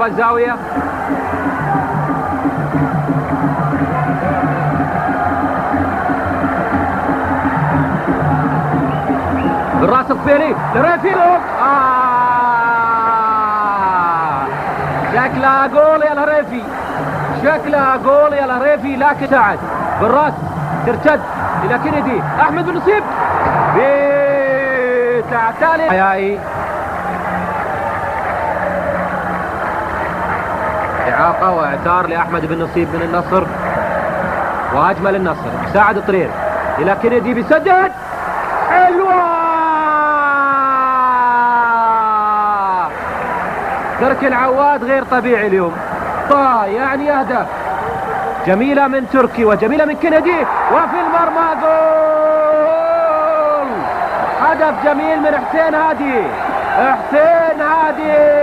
ضربة الزاوية. بالراس الطفيلي لريفي. شكلها جول يا الهريفي، شكلها جول يا الهريفي، لكن سعد بالراس ترتد الى كندي. احمد بن نصيب بتعتالي حيائي. اعاقه واعتار لاحمد بن نصيب من النصر، واجمل النصر. سعد الطرير الى كندي بيسدد. حلوه تركي العواد غير طبيعي اليوم. يعني اهداف جميلة من تركي وجميلة من كندي، وفي المرمى جول. هدف جميل من حسين هادي. حسين هادي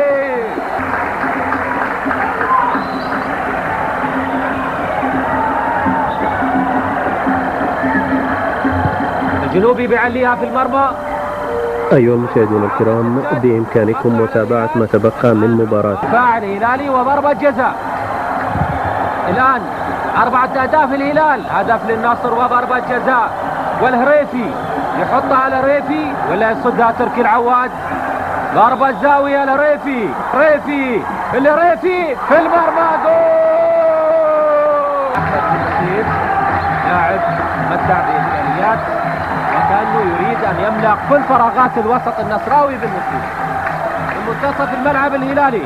الجنوبي بيعليها في المرمى. أيها المشاهدون الكرام، بإمكانكم متابعة ما تبقى من مباراة فاعل هلالي وضربة جزاء. الآن 4 أهداف الهلال، هدف للنصر وضربة جزاء، والهريفي يحطها على ريفي ولا يصدها تركي العواد. ضربة زاوية لريفي. الريفي في المرمى جول. أحمد بن نصيب لاعب متع بإمكانيات وكأنه يريد أن يملأ كل فراغات الوسط النصراوي بالنصيب في منتصف الملعب الهلالي.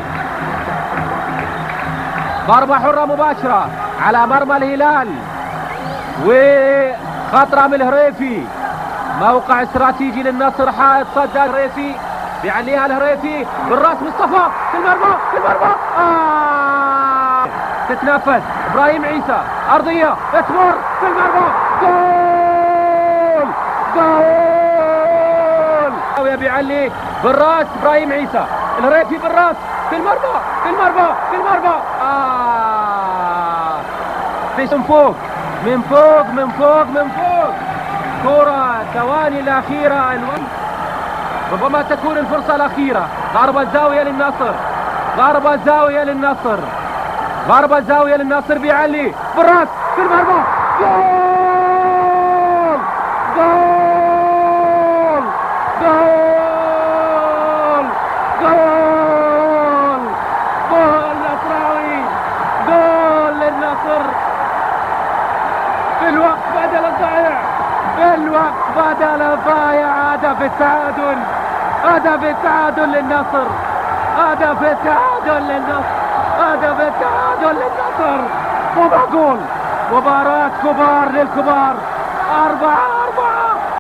ضربة حرة مباشرة على مرمى الهلال، وخطرة من الهريفي. موقع استراتيجي للنصر، حائط صد الهريفي بيعليها الهريفي بالراس. مصطفى في المرمى تتنفذ. ابراهيم عيسى ارضية تمر في المرمى. جول بيعلي بالراس ابراهيم عيسى. الهريفي بالراس في المرمى. من فوق كرة ثواني الأخيرة، ربما تكون الفرصة الأخيرة. ضربة زاوية للنصر بيعلي بالراس في المرمى. جول نصراوي، جول للنصر في الوقت بدل الضائع. هدف التعادل للنصر. وجول. مباراة كبار للكبار. 4-4